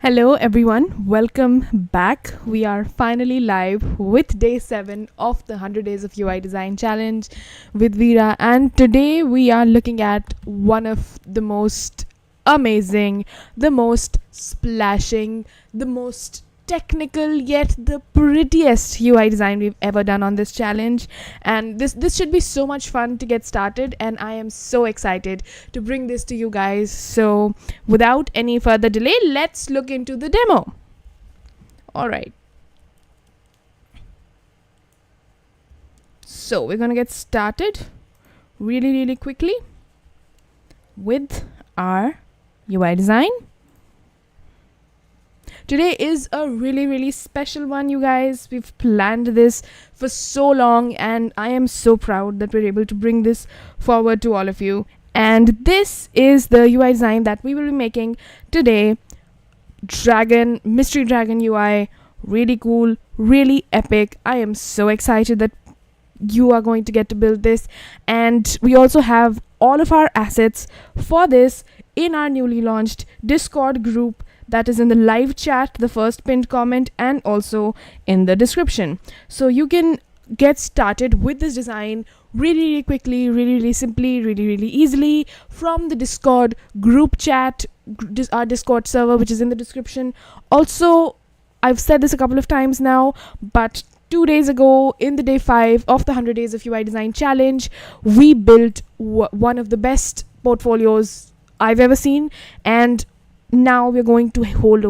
Hello everyone, welcome back. We are finally live with day 7 of the 100 Days of UI Design Challenge with Veera, and today we are looking at one of the most amazing, the most splashing, the most technical yet the prettiest UI design we've ever done on this challenge. And this should be so much fun to get started, and I am so excited to bring this to you guys. So without any further delay, let's look into the demo. All right, so we're gonna get started really quickly with our UI design. Today is a really special one, you guys. We've planned this for so long, and I am so proud that we're able to bring this forward to all of you. And this is the UI design that we will be making today. Mystery Dragon UI, really cool, really epic. I am so excited that you are going to get to build this, and we also have all of our assets for this in our newly launched Discord group that is in the live chat, the first pinned comment, and also in the description. So you can get started with this design really quickly, really simply, really easily from the Discord group chat, our Discord server, which is in the description. Also, I've said this a couple of times now, but 2 days ago, in the day 5 of the 100 Days of UI Design Challenge, we built one of the best portfolios I've ever seen, and now we're going to hold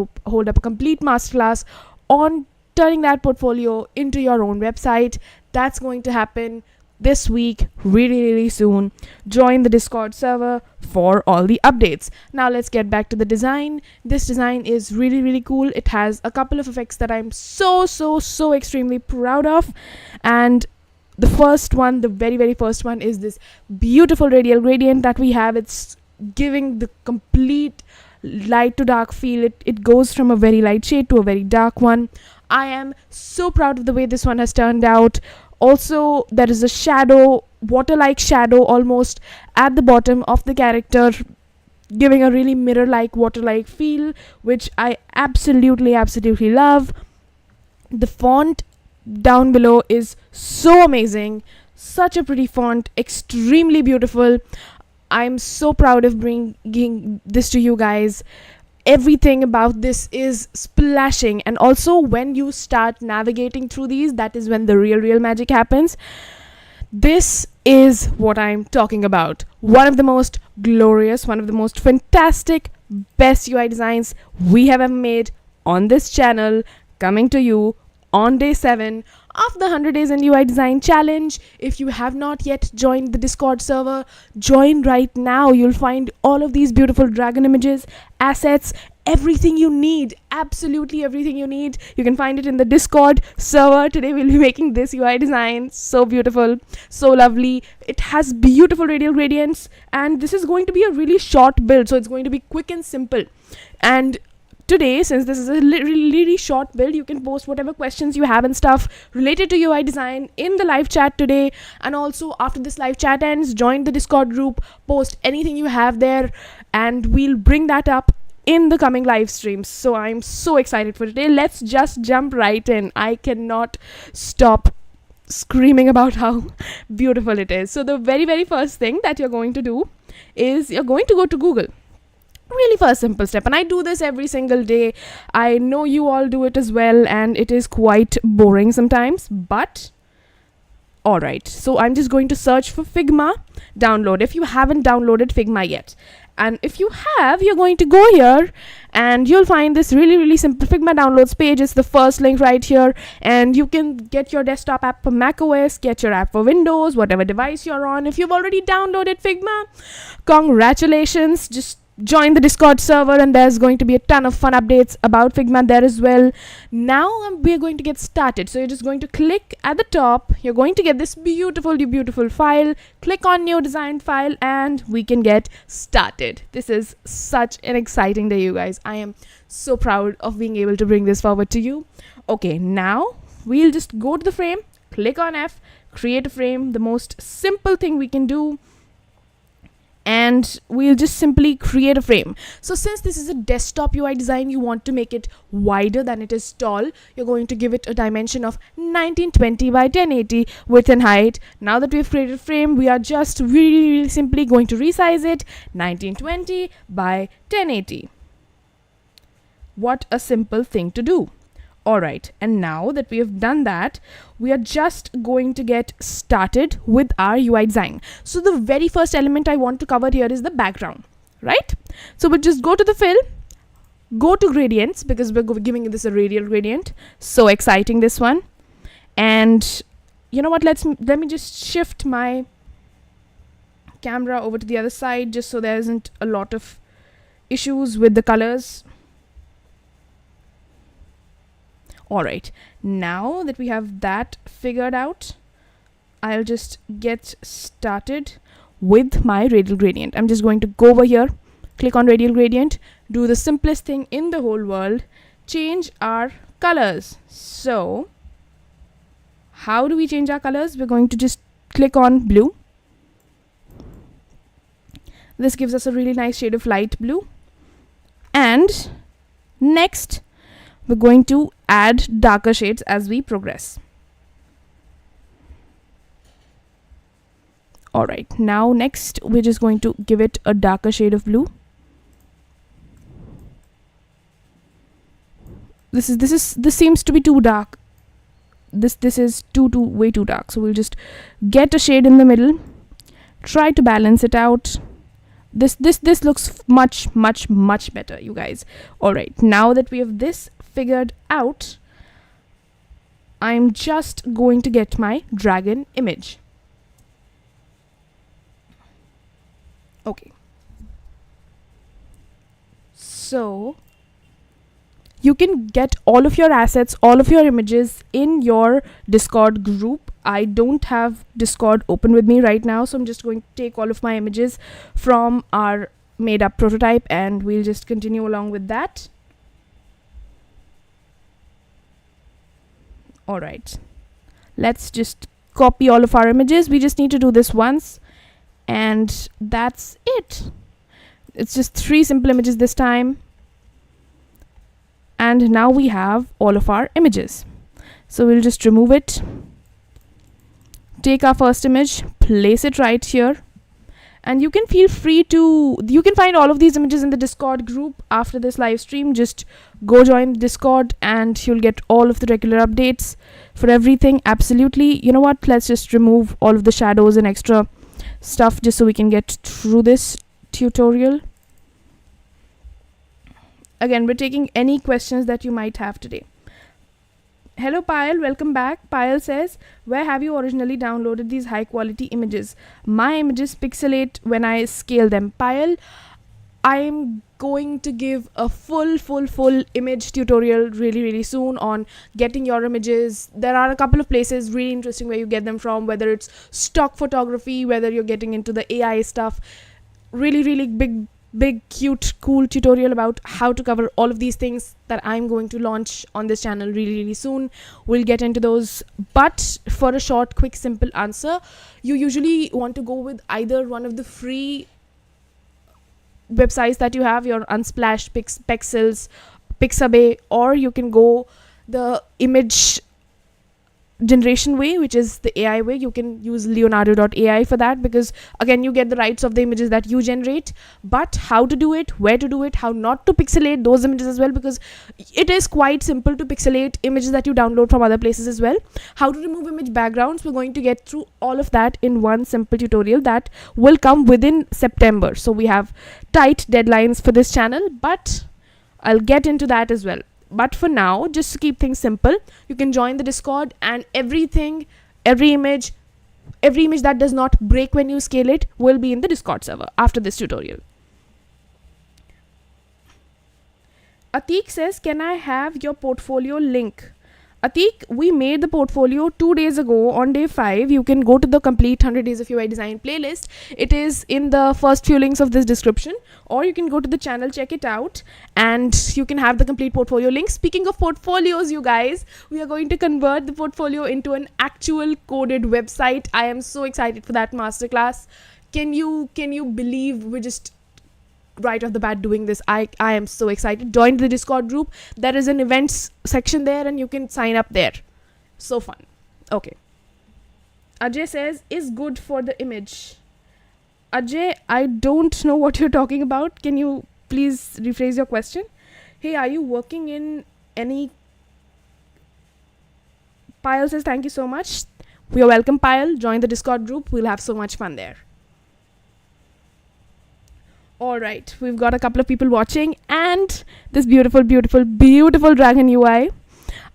up a complete masterclass on turning that portfolio into your own website. That's going to happen this week, really soon. Join the Discord server for all the updates. Now let's get back to the design. This design is really cool. It has a couple of effects that I'm so extremely proud of, and the first one, the very first one, is this beautiful radial gradient that we have. It's giving the complete light to dark feel. It goes from a very light shade to a very dark one. I am so proud of the way this one has turned out. Also, there is a shadow, water-like shadow almost at the bottom of the character, giving a really mirror-like, water-like feel, which I absolutely love. The font down below is so amazing, such a pretty font, extremely beautiful. I'm so proud of bringing this to you guys. Everything about this is splashing, and also when you start navigating through these, that is when the real magic happens. This is what I'm talking about. One of the most glorious, one of the most fantastic, best UI designs we have ever made on this channel, coming to you on day 7 of the 100 Days in UI Design Challenge. If you have not yet joined the Discord server, join right now. You'll find all of these beautiful dragon images, assets, everything you need, absolutely everything you need. You can find it in the Discord server. Today we'll be making this UI design. So beautiful, so lovely. It has beautiful radial gradients, and this is going to be a really short build, so it's going to be quick and simple. And today, since this is a really short build, you can post whatever questions you have and stuff related to UI design in the live chat today. And also, after this live chat ends, join the Discord group, post anything you have there, and we'll bring that up in the coming live streams. So I'm so excited for today. Let's just jump right in. I cannot stop screaming about how beautiful it is. So the very first thing that you're going to do is you're going to go to Google. Really first simple step, and I do this every single day. I know you all do it as well, and it is quite boring sometimes, but alright. So I'm just going to search for Figma download if you haven't downloaded Figma yet. And if you have, you're going to go here and you'll find this really simple Figma downloads page. It's the first link right here, and you can get your desktop app for macOS, get your app for Windows, whatever device you're on. If you've already downloaded Figma, congratulations. Just join the Discord server, and there's going to be a ton of fun updates about Figma there as well. Now we're going to get started. So you're just going to click at the top. You're going to get this beautiful file. Click on new design file, and we can get started. This is such an exciting day, you guys. I am so proud of being able to bring this forward to you. Okay, now we'll just go to the frame, click on F, create a frame, the most simple thing we can do. and we'll just simply create a frame. So since this is a desktop UI design, you want to make it wider than it is tall. You're going to give it a dimension of 1920 by 1080 width and height. Now that we've created a frame, we are just really simply going to resize it 1920 by 1080. What a simple thing to do. Alright, and now that we have done that, we are just going to get started with our UI design. So the very first element I want to cover here is the background, right? So we'll just go to the fill, go to gradients, because we're giving this a radial gradient. So exciting, this one. And you know what, let me just shift my camera over to the other side, just so there isn't a lot of issues with the colors. Alright, now that we have that figured out, I'll just get started with my radial gradient. I'm just going to go over here, click on radial gradient, do the simplest thing in the whole world, change our colors. So how do we change our colors? We're going to just click on blue. This gives us a really nice shade of light blue. And next, we're going to add darker shades as we progress. Alright, now next we're just going to give it a darker shade of blue. This seems to be too dark. This is way too dark. So we'll just get a shade in the middle, try to balance it out. This looks much better, you guys. Alright, now that we have this figured out, I'm just going to get my dragon image. Okay. So you can get all of your assets, all of your images in your Discord group. I don't have Discord open with me right now, so I'm just going to take all of my images from our made up prototype and we'll just continue along with that. Alright, let's just copy all of our images. We just need to do this once and that's it. It's just 3 simple images this time. And now we have all of our images. So we'll just remove it. Take our first image, place it right here. And you can feel free to, you can find all of these images in the Discord group after this live stream. Just go join Discord and you'll get all of the regular updates for everything. Absolutely. You know what? Let's just remove all of the shadows and extra stuff just so we can get through this tutorial. Again, we're taking any questions that you might have today. Hello Payal, welcome back. Payal says, where have you originally downloaded these high quality images? My images pixelate when I scale them. Payal, I'm going to give a full image tutorial really soon on getting your images. There are a couple of places really interesting where you get them from, whether it's stock photography, whether you're getting into the AI stuff. Really big cute cool tutorial about how to cover all of these things that I'm going to launch on this channel really soon. We'll get into those, but for a short quick simple answer, you usually want to go with either one of the free websites that you have, your Unsplash, Pexels, Pixabay, or you can go the image generation way, which is the AI way. You can use leonardo.ai for that, because again you get the rights of the images that you generate, but how to do it, where to do it, how not to pixelate those images as well, because it is quite simple to pixelate images that you download from other places as well. How to remove image backgrounds, we're going to get through all of that in one simple tutorial that will come within September. So we have tight deadlines for this channel, but I'll get into that as well. But for now, just to keep things simple, you can join the Discord, and every image that does not break when you scale it will be in the Discord server after this tutorial. Atik says, can I have your portfolio link? Atik, we made the portfolio 2 days ago on day 5. You can go to the complete 100 days of UI design playlist. It is in the first few links of this description, or you can go to the channel, check it out, and you can have the complete portfolio link. Speaking of portfolios, you guys, we are going to convert the portfolio into an actual coded website. I am so excited for that masterclass. Can you believe we're just right off the bat doing this? I am so excited. Join the Discord group. There is an events section there and you can sign up there. So fun. Okay. Ajay says, is good for the image. Ajay, I don't know what you're talking about. Can you please rephrase your question? Hey, are you working in any... Payal says, thank you so much. You're welcome, Payal. Join the Discord group. We'll have so much fun there. Alright, we've got a couple of people watching and this beautiful dragon UI.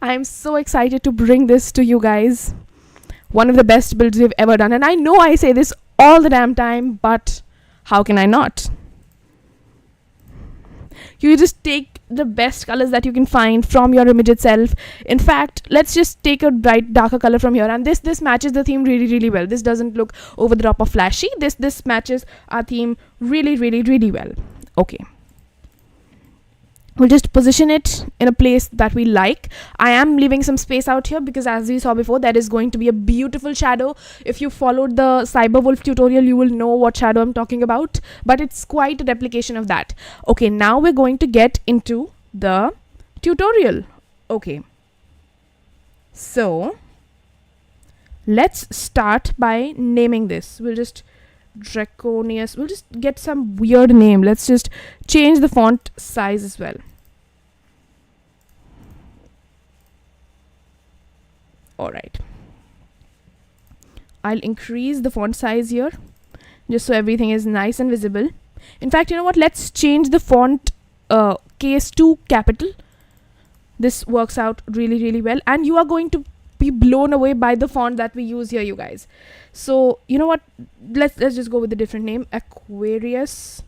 I'm so excited to bring this to you guys. One of the best builds we've ever done. And I know I say this all the damn time, but how can I not? You just take the best colors that you can find from your image itself. In fact, let's just take a bright darker color from here, and this matches the theme really well. This doesn't look over the top or flashy. This matches our theme really well. Okay, we'll just position it in a place that we like. I am leaving some space out here because, as we saw before, there is going to be a beautiful shadow. If you followed the Cyberwolf tutorial, you will know what shadow I'm talking about, but it's quite a replication of that. Okay, now we're going to get into the tutorial. Okay, so let's start by naming this. We'll just Draconius. We'll just get some weird name. Let's just change the font size as well. Alright, I'll increase the font size here just so everything is nice and visible. In fact, you know what, let's change the font case to capital. This works out really well, and you are going to be blown away by the font that we use here, you guys. So you know what, let's just go with a different name. Aquarius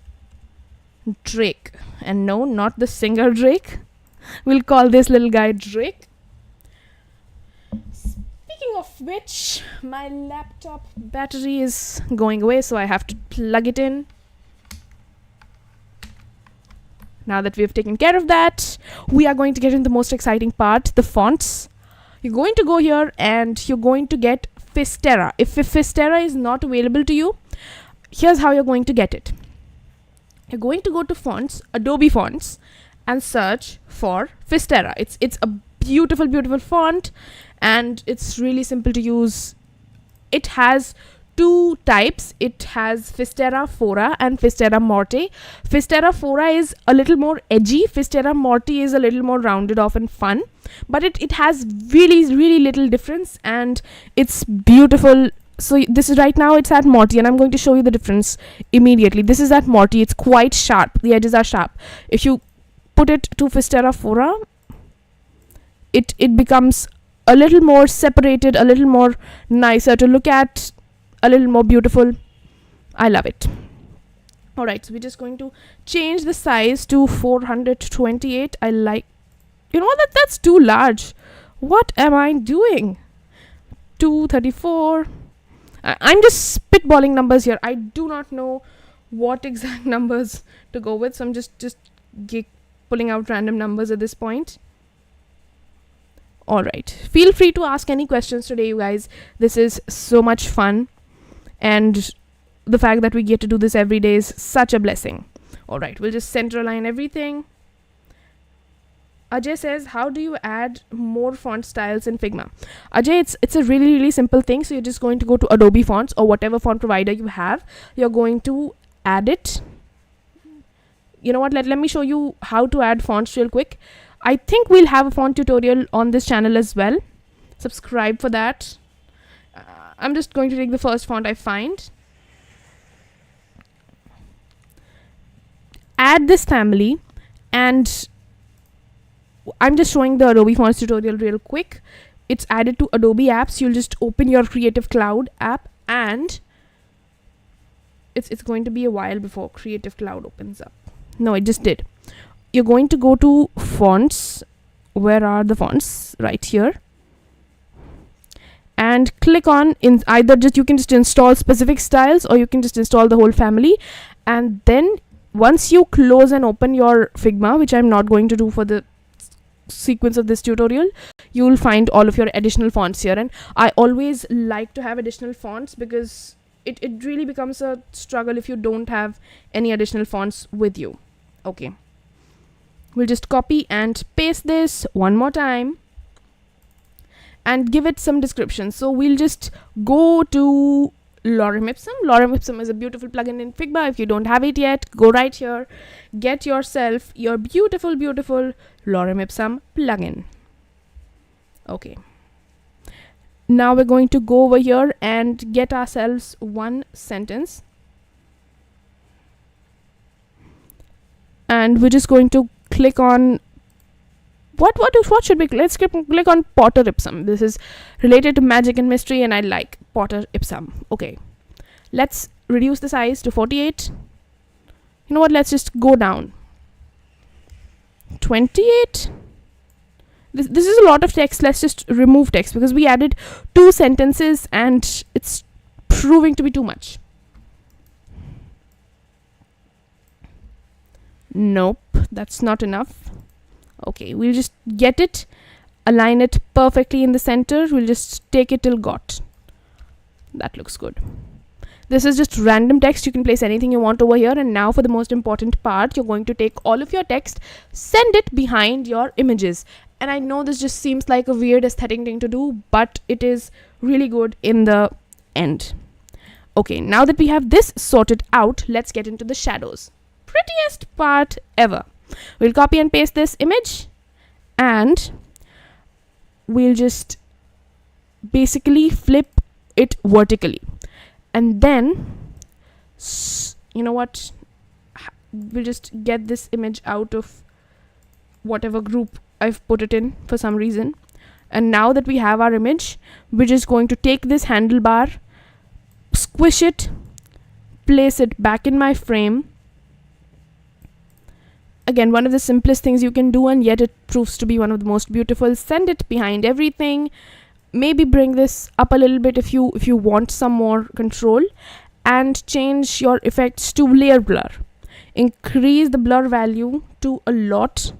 Drake. And no, not the singer Drake. We'll call this little guy Drake. Speaking of which, my laptop battery is going away, so I have to plug it in. Now that we've taken care of that, we are going to get in the most exciting part, the fonts. You're going to go here and you're going to get Fisterra. If Fisterra is not available to you, here's how you're going to get it. You're going to go to Fonts, Adobe Fonts, and search for Fisterra. It's a beautiful font, and it's really simple to use. It has two types. It has Fisterra Fora and Fisterra Morte. Fisterra Fora is a little more edgy. Fisterra Morte is a little more rounded off and fun, but it has really little difference, and it's beautiful. So this is right now it's at Morte, and I'm going to show you the difference immediately. This is at Morte. It's quite sharp. The edges are sharp. If you put it to Fisterra Fora, it becomes a little more separated, a little more nicer to look at, a little more beautiful. I love it. Alright, so we're just going to change the size to 428. I like, you know what, that's too large. What am I doing? 234. I'm just spitballing numbers here. I do not know what exact numbers to go with, so I'm just pulling out random numbers at this point. Alright, feel free to ask any questions today, you guys. This is so much fun, and the fact that we get to do this every day is such a blessing. Alright, we'll just center align everything. Ajay says, how do you add more font styles in Figma? Ajay, it's a really simple thing. So you're just going to go to Adobe Fonts or whatever font provider you have. You're going to add it. You know what, let me show you how to add fonts real quick. I think we'll have a font tutorial on this channel as well. Subscribe for that. I'm just going to take the first font I find. Add this family, and I'm just showing the Adobe Fonts tutorial real quick. It's added to Adobe apps. You'll just open your Creative Cloud app, and it's going to be a while before Creative Cloud opens up. No, it just did. You're going to go to Fonts. Where are the fonts? Right here. And click on you can just install specific styles, or you can just install the whole family. And then once you close and open your Figma, which I'm not going to do for the sequence of this tutorial, you will find all of your additional fonts here. And I always like to have additional fonts because it really becomes a struggle if you don't have any additional fonts with you. Okay, we'll just copy and paste this one more time and give it some description. So we'll just go to Lorem Ipsum. Lorem Ipsum is a beautiful plugin in Figma. If you don't have it yet, go right here, get yourself your beautiful Lorem Ipsum plugin. Okay, now we're going to go over here and get ourselves one sentence, and we're just going to click on what should we let's click on Potter Ipsum. This is related to magic and mystery, and I like Potter Ipsum. Okay, let's reduce the size to 48. You know what, let's just go down 28. This is a lot of text. Let's just remove text because we added 2 sentences and it's proving to be too much. Nope, that's not enough. Okay, we'll just get it, align it perfectly in the center. We'll just take it till got. That looks good. This is just random text. You can place anything you want over here. And now for the most important part, you're going to take all of your text, send it behind your images. And I know this just seems like a weird aesthetic thing to do, but it is really good in the end. Okay, now that we have this sorted out, let's get into the shadows. Prettiest part ever. We'll copy and paste this image and we'll just basically flip it vertically. And then, you know what, we'll just get this image out of whatever group I've put it in for some reason. And now that we have our image, we're just going to take this handlebar, squish it, place it back in my frame. Again, one of the simplest things you can do, and yet it proves to be one of the most beautiful. Send it behind everything. Maybe bring this up a little bit if you want some more control, and change your effects to layer blur. Increase the blur value to a lot.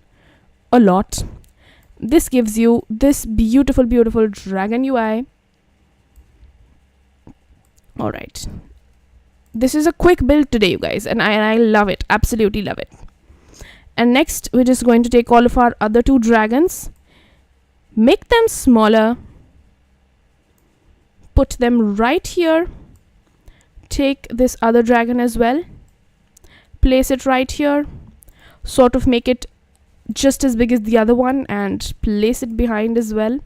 This gives you this beautiful dragon UI. All right, this is a quick build today, you guys, and I love it, absolutely love it. And next, we're just going to take all of our other 2 dragons, make them smaller, put them right here, take this other dragon as well, place it right here, sort of make it just as big as the other one, and place it behind as well.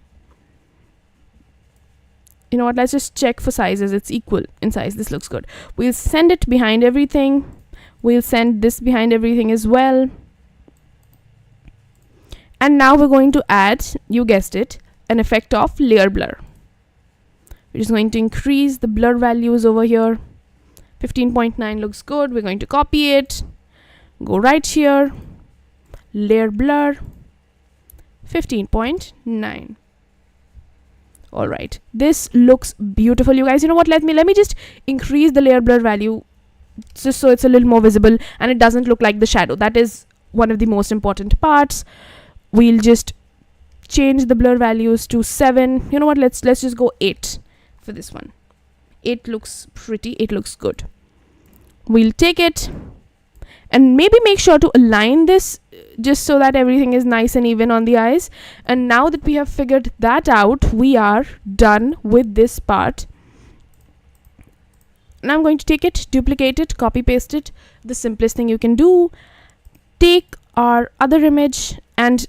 You know what, let's just check for sizes. It's equal in size. This looks good. We'll send it behind everything. We'll send this behind everything as well. And now we're going to add, you guessed it, an effect of layer blur. We're just going to increase the blur values over here. 15.9 looks good. We're going to copy it, go right here, layer blur, 15.9. All right, this looks beautiful, you guys. You know what, let me just increase the layer blur value just so it's a little more visible and it doesn't look like the shadow. That is one of the most important parts. We'll just change the blur values to 7. You know what, let's just go 8 for this one. 8 looks pretty, 8 looks good. We'll take it and maybe make sure to align this just so that everything is nice and even on the eyes. And now that we have figured that out, we are done with this part. Now I'm going to take it, duplicate it, copy paste it. The simplest thing you can do. Take our other image, and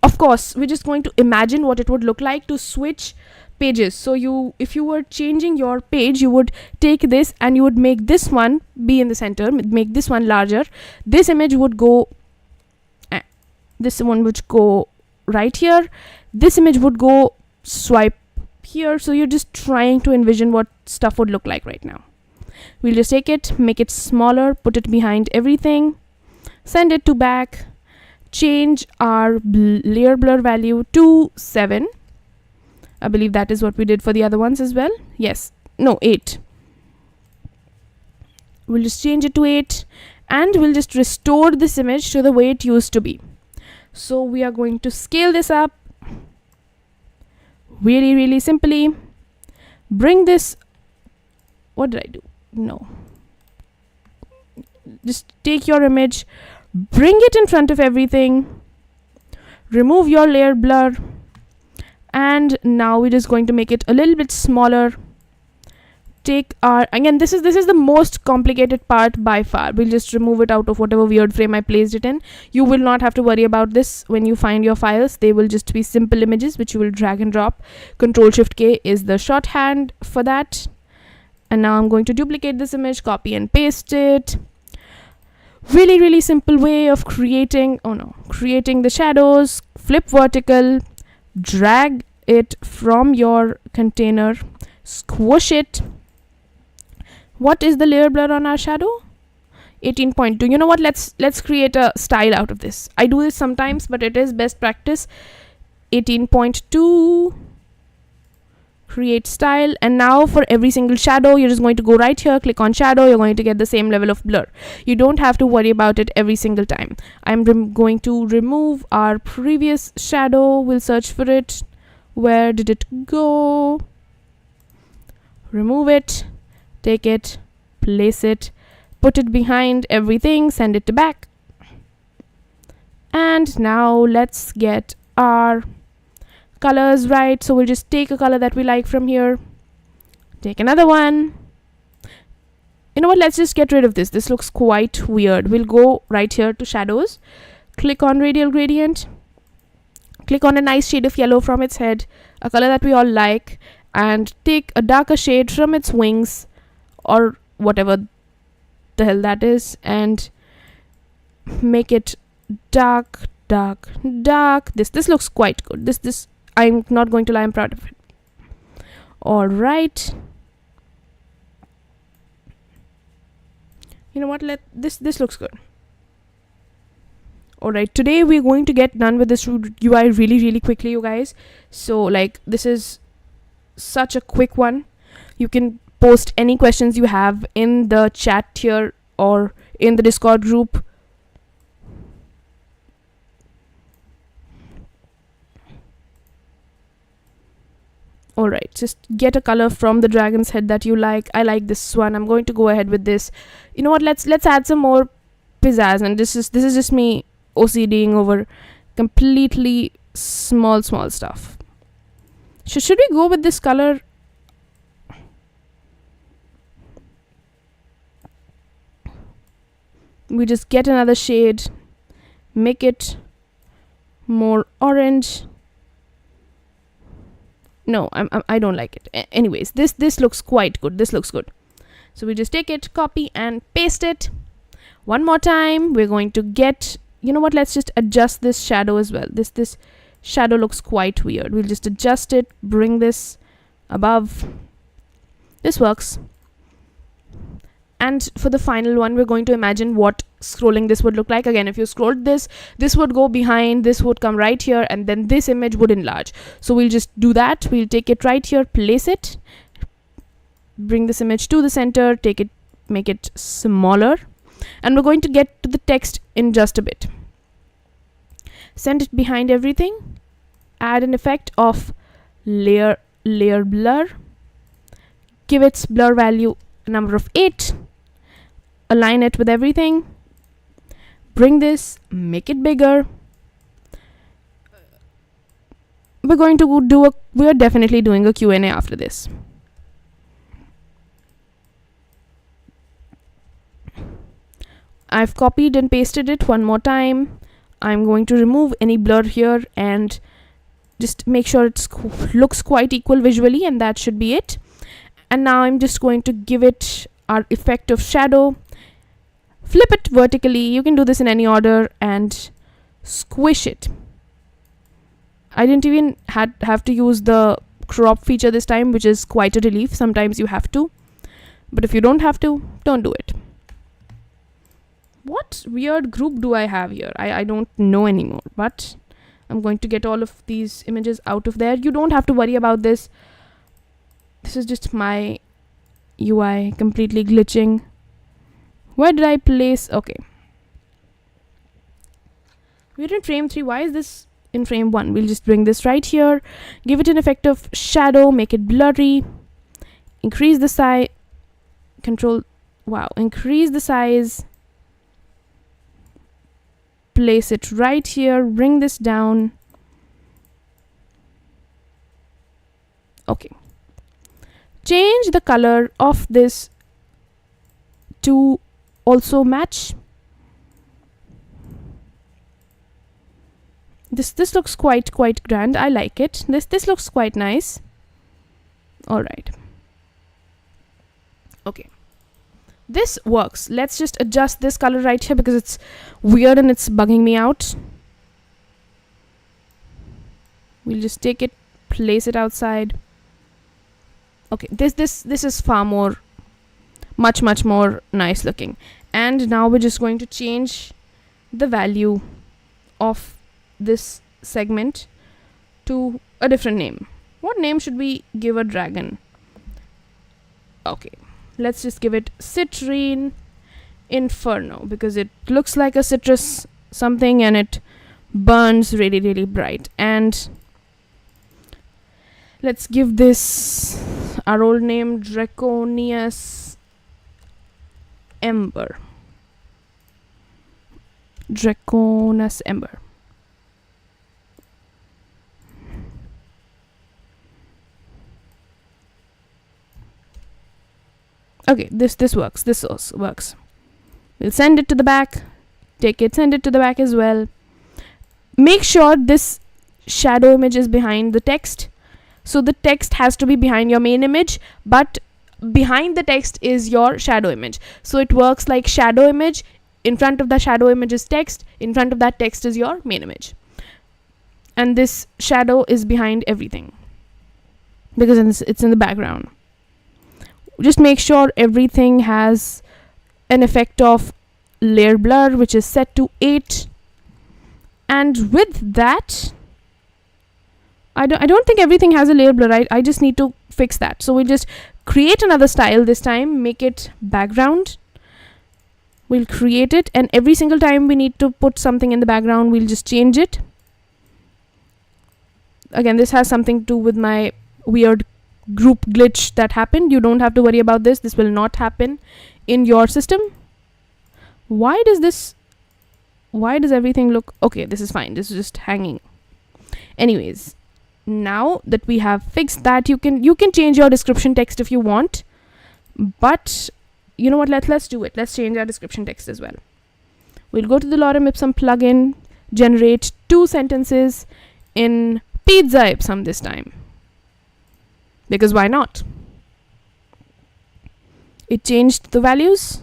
of course we're just going to imagine what it would look like to switch pages. So if you were changing your page, you would take this and you would make this one be in the center, make this one larger. This image would go, this one would go right here. This image would go swipe here. So you're just trying to envision what stuff would look like right now. We'll just take it, make it smaller, put it behind everything, send it to back, change our layer blur value to 7. I believe that is what we did for the other ones as well. Yes, no, 8. We'll just change it to 8 and we'll just restore this image to the way it used to be. So we are going to scale this up really simply, bring this what did I do? No. Just take your image, bring it in front of everything, remove your layer blur, and now we're just going to make it a little bit smaller. Take our, again, this is the most complicated part by far. We'll just remove it out of whatever weird frame I placed it in. You will not have to worry about this when you find your files. They will just be simple images which you will drag and drop. Ctrl+Shift+K is the shorthand for that. And now I'm going to duplicate this image, copy and paste it. Really simple way of creating the shadows. Flip vertical, drag it from your container, squish it. What is the layer blur on our shadow? 18.2. You know what, let's create a style out of this. I do this sometimes, but it is best practice. 18.2, create style, and now for every single shadow you're just going to go right here, click on shadow. You're going to get the same level of blur. You don't have to worry about it every single time. I'm going to remove our previous shadow. We'll search for it. Where did it go? Remove it, take it, place it, put it behind everything, send it to back. And now let's get our colors right. So we'll just take a color that we like from here, take another one. You know what, let's just get rid of this. This looks quite weird. We'll go right here to shadows, click on Radial Gradient, click on a nice shade of yellow from its head, a color that we all like, and take a darker shade from its wings or whatever the hell that is, and make it dark. This looks quite good. This I'm not going to lie, I'm proud of it. All right, you know what, this looks good. All right, today we're going to get done with this UI really quickly, you guys. So like, this is such a quick one. You can post any questions you have in the chat here or in the Discord group. All right, just get a color from the dragon's head that you like. I like this one. I'm going to go ahead with this. You know what, let's add some more pizzazz, and this is just me OCDing over completely small stuff. Should we go with this color? We just get another shade, make it more orange. No, I don't like it. Anyways, this looks quite good. This looks good. So we just take it, copy and paste it. One more time, we're going to get, you know what, let's just adjust this shadow as well. This shadow looks quite weird. We'll just adjust it, bring this above. This works. And for the final one, we're going to imagine what scrolling this would look like. Again, if you scrolled this would go behind, this would come right here, and then this image would enlarge. So we'll just do that. We'll take it right here, place it, bring this image to the center, take it, make it smaller, and we're going to get to the text in just a bit. Send it behind everything, add an effect of layer blur, give its blur value a number of 8, align it with everything, bring this, make it bigger. We're going to we're definitely doing a Q&A after this. I've copied and pasted it one more time. I'm going to remove any blur here and just make sure it looks quite equal visually, and that should be it. And now I'm just going to give it our effect of shadow, flip it vertically. You can do this in any order, and squish it. I didn't even have to use the crop feature this time, which is quite a relief. Sometimes you have to, but if you don't have to, don't do it. What weird group do I have here? I don't know anymore, but I'm going to get all of these images out of there. You don't have to worry about this. This is just my UI completely glitching. Where did I place? Okay. We're in frame 3. Why is this in frame 1? We'll just bring this right here. Give it an effect of shadow. Make it blurry. Increase the size. increase the size, place it right here, bring this down. Okay, change the color of this to also match. This looks quite grand. I like it. This looks quite nice. All right. Okay, this works. Let's just adjust this color right here because it's weird and it's bugging me out. We'll just take it, place it outside. Okay, this is far more, much more nice looking. And now we're just going to change the value of this segment to a different name. What name should we give a dragon? Okay, let's just give it Citrine Inferno because it looks like a citrus something and it burns really bright. And let's give this our old name, Draconius Ember. Draconus Ember. Okay, this works. This also works. We'll send it to the back. Take it, send it to the back as well. Make sure this shadow image is behind the text. So the text has to be behind your main image, but behind the text is your shadow image. So it works like shadow image. In front of the shadow image is text. In front of that text is your main image. And this shadow is behind everything because it's in the background. Just make sure everything has an effect of layer blur, which is set to 8. And with that, I don't think everything has a layer blur. I just need to fix that. So we'll just create another style this time, make it background. We'll create it, and every single time we need to put something in the background, we'll just change it. Again, this has something to do with my weird group glitch that happened. You don't have to worry about this. This will not happen in your system. Why does everything look okay? This is fine. This is just hanging. Anyways, now that we have fixed that, you can change your description text if you want, but you know what, let's do it. Let's change our description text as well. We'll go to the Lorem Ipsum plugin, generate 2 sentences in Pizza Ipsum this time, because why not? It changed the values.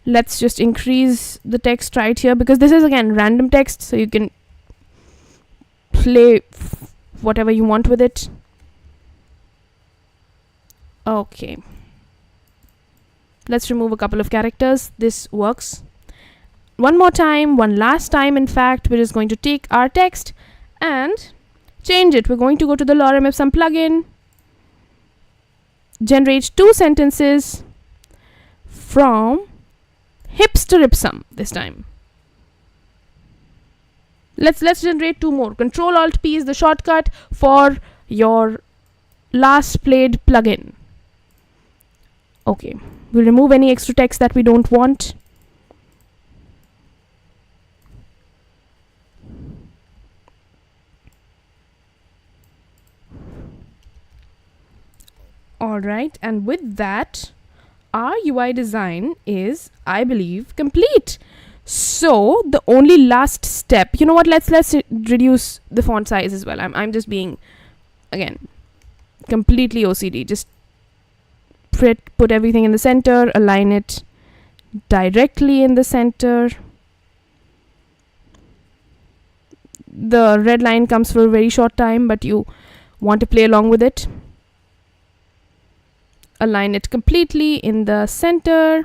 Let's just increase the text right here because this is again random text, so you can play whatever you want with it. Okay, let's remove a couple of characters. This works. One last time in fact, we're just going to take our text and change it. We're going to go to the Lorem Ipsum plugin, generate 2 sentences from Hipster Ipsum this time. Let's generate 2 more. Control Alt P is the shortcut for your last played plugin. Okay, we'll remove any extra text that we don't want. Alright, and with that, our UI design is, I believe, complete. So the only last step, you know what, let's reduce the font size as well. I'm just being, again, completely OCD. Just put everything in the center, align it directly in the center. The red line comes for a very short time, but you want to play along with it. Align it completely in the center.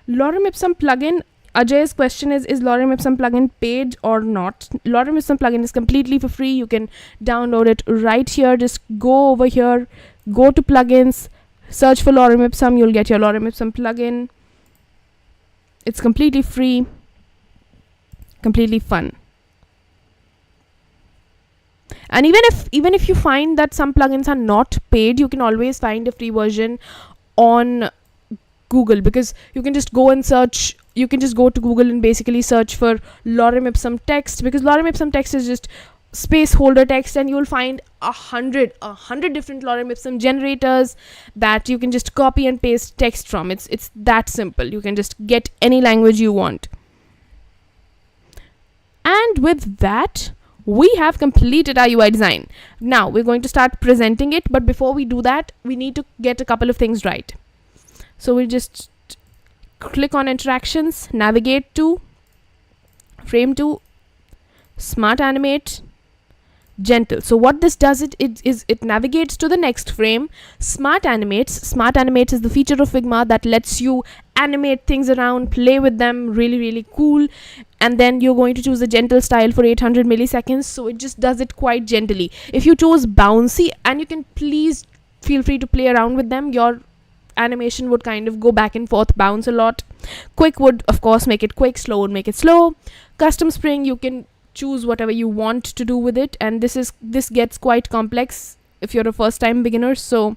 Lorem Ipsum plugin, Ajay's question is Lorem Ipsum plugin paid or not? Lorem Ipsum plugin is completely for free. You can download it right here. Just go over here, go to plugins, search for Lorem Ipsum. You'll get your Lorem Ipsum plugin. It's completely free, completely fun. And even if you find that some plugins are not paid, you can always find a free version on Google, because you can just go and search. You can just go to Google and basically search for Lorem Ipsum text, because Lorem Ipsum text is just space holder text, and you will find a hundred different Lorem Ipsum generators that you can just copy and paste text from. It's that simple. You can just get any language you want. And with that, we have completed our UI design. Now we're going to start presenting it, but before we do that, we need to get a couple of things right. So we'll just click on interactions, navigate to frame 2, smart animate, gentle. So what this does, it navigates to the next frame. Smart animates is the feature of Figma that lets you animate things around, play with them, really cool. And then you're going to choose the gentle style for 800 milliseconds, so it just does it quite gently. If you chose bouncy, and you can please feel free to play around with them, your animation would kind of go back and forth, bounce a lot. Quick would of course make it quick, slow would make it slow. Custom spring, you can choose whatever you want to do with it, and this gets quite complex if you're a first time beginner, so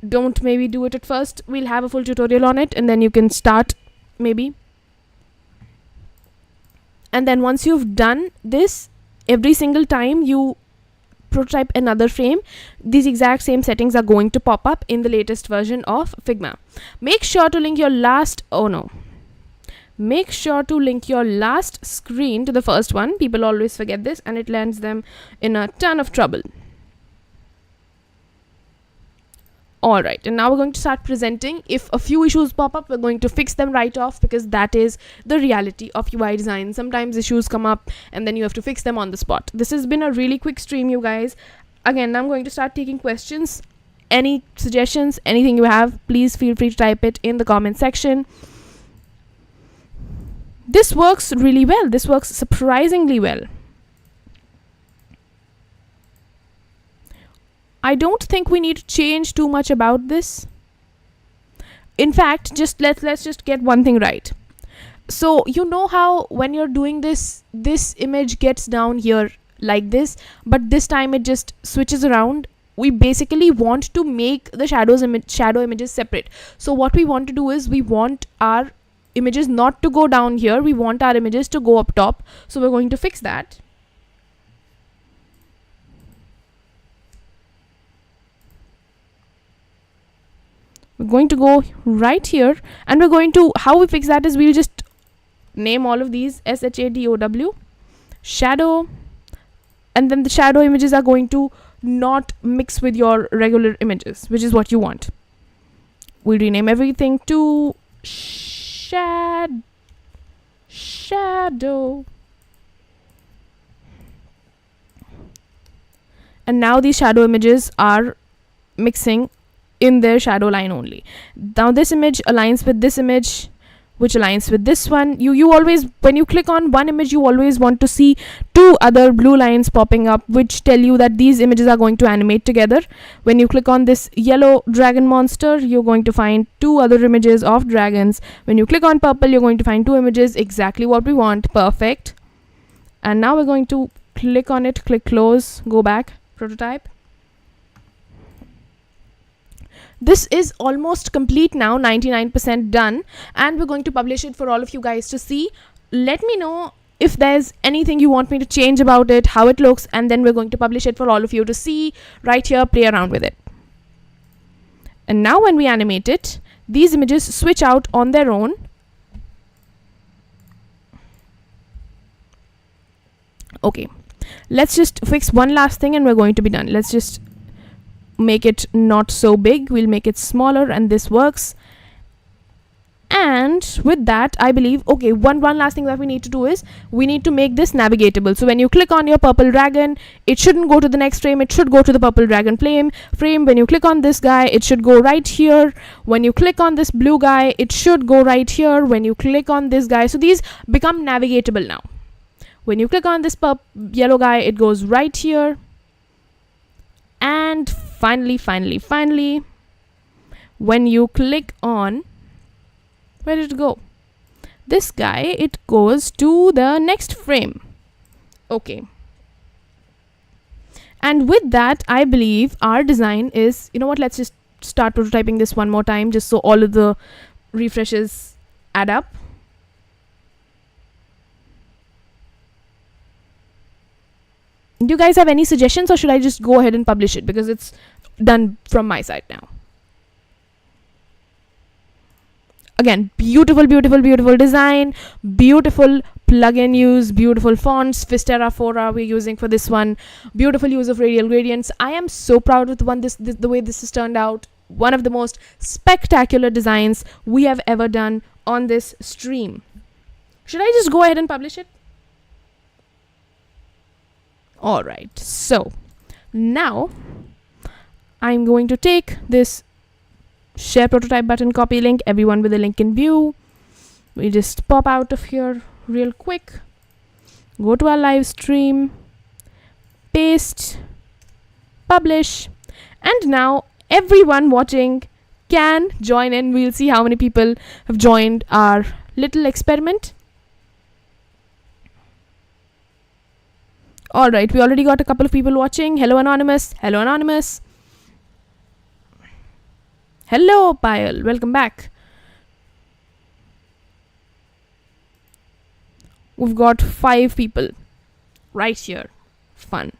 don't maybe do it at first. We'll have a full tutorial on it, and then you can start maybe. And then once you've done this, every single time you prototype another frame, these exact same settings are going to pop up in the latest version of Figma. Make sure to link your last screen to the first one. People always forget this, and it lands them in a ton of trouble. Alright, and now we're going to start presenting. If a few issues pop up, we're going to fix them right off, because that is the reality of UI design. Sometimes issues come up and then you have to fix them on the spot. This has been a really quick stream, you guys. Again, I'm going to start taking questions. Any suggestions, anything you have, please feel free to type it in the comment section. This works really well. This works surprisingly well. I don't think we need to change too much about this. In fact, let's just get one thing right. So you know how when you're doing this image gets down here like this, but this time it just switches around. We basically want to make the shadow images separate. So what we want to do is, we want our images not to go down here, we want our images to go up top. So we're going to fix that. We're going to go right here, and we're going to, how we fix that is, we'll just name all of these SHADOW, shadow, and then the shadow images are going to not mix with your regular images, which is what you want. We'll rename everything to shadow. And now these shadow images are mixing in their shadow line only. Now this image aligns with this image, which aligns with this one. You always, when you click on one image, you always want to see two other blue lines popping up, which tell you that these images are going to animate together. When you click on this yellow dragon monster, you're going to find two other images of dragons. When you click on purple, you're going to find two images, exactly what we want. Perfect. And now we're going to click on it, click close, go back, prototype. This is almost complete now, 99% done, and we're going to publish it for all of you guys to see. Let me know if there's anything you want me to change about it, how it looks, and then we're going to publish it for all of you to see right here, play around with it. And now when we animate it, these images switch out on their own. Okay, let's just fix one last thing and we're going to be done. Let's just make it not so big, we'll make it smaller, and this works. And with that, I believe, okay, one last thing that we need to do is, we need to make this navigatable. So when you click on your purple dragon, it shouldn't go to the next frame, it should go to the purple dragon frame. When you click on this guy, it should go right here. When you click on this blue guy, it should go right here. When you click on this guy, so these become navigatable now. When you click on this yellow guy, it goes right here. And finally, when you click on, where did it go? This guy, it goes to the next frame. Okay. And with that, I believe our design is, you know what, let's just start prototyping this one more time just so all of the refreshes add up. Do you guys have any suggestions, or should I just go ahead and publish it because it's done from my side now? Again, beautiful design, beautiful plugin use, beautiful fonts, Fisterra, Fora we're using for this one, beautiful use of radial gradients. I am so proud with the way this has turned out. One of the most spectacular designs we have ever done on this stream. Should I just go ahead and publish it? All right, so now I'm going to take this share prototype button, copy link, everyone with a link in view. We just pop out of here real quick, go to our live stream, paste, publish, and now everyone watching can join in. We'll see how many people have joined our little experiment. All right, we already got a couple of people watching. Hello, Anonymous. Hello, Anonymous. Hello, Payal. Welcome back. We've got 5 people right here. Fun.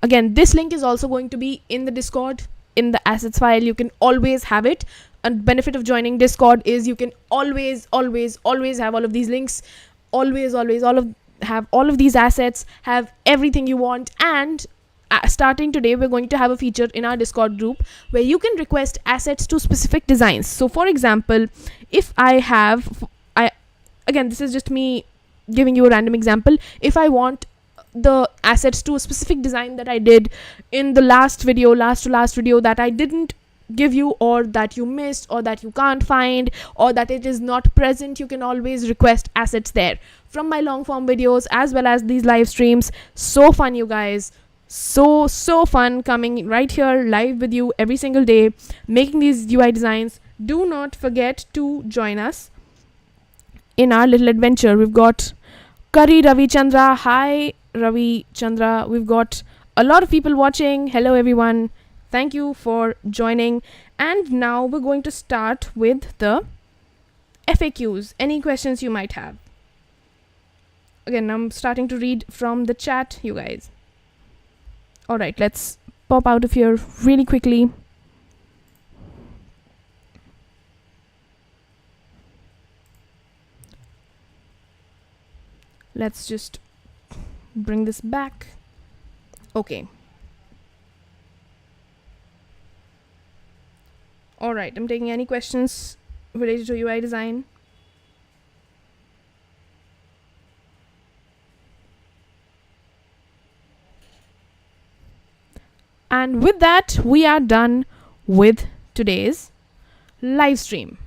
Again, this link is also going to be in the Discord, in the assets file. You can always have it. A benefit of joining Discord is you can always have all of these links. Have all of these assets, have everything you want. And starting today, we're going to have a feature in our Discord group where you can request assets to specific designs. So for example, if again, this is just me giving you a random example. If I want the assets to a specific design that I did in the last video that I didn't give you, or that you missed, or that you can't find, or that it is not present, you can always request assets there from my long form videos as well as these live streams. So fun, you guys. So fun coming right here live with you every single day, making these UI designs. Do not forget to join us in our little adventure. We've got Kari Ravi Chandra. Hi Ravi Chandra. We've got a lot of people watching. Hello everyone. Thank you for joining. And now we're going to start with the FAQs. Any questions you might have. Again, I'm starting to read from the chat, you guys. All right, let's pop out of here really quickly. Let's just bring this back. Okay. All right, I'm taking any questions related to UI design. And with that, we are done with today's live stream.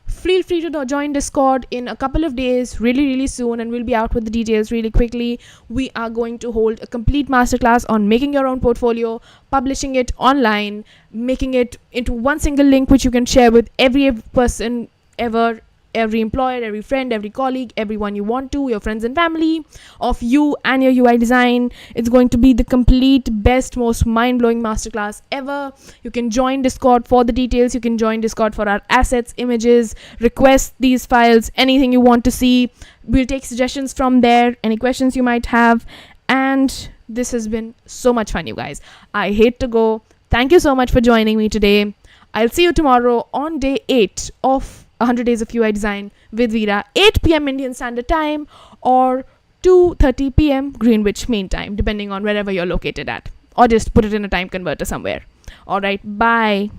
Feel free to join Discord in a couple of days, really soon, and we'll be out with the details really quickly. We are going to hold a complete masterclass on making your own portfolio, publishing it online, making it into one single link which you can share with every person ever, every employer, every friend, every colleague, everyone you want to, your friends and family of you and your UI design. It's going to be the complete best, most mind-blowing masterclass ever. You can join Discord for the details. You can join Discord for our assets, images, request these files, anything you want to see. We'll take suggestions from there, any questions you might have. And this has been so much fun, you guys. I hate to go. Thank you so much for joining me today. I'll see you tomorrow on day 8 of 100 Days of UI Design with Veera, 8 p.m. Indian Standard Time or 2:30 p.m. Greenwich Mean Time, depending on wherever you're located at. Or just put it in a time converter somewhere. All right, bye.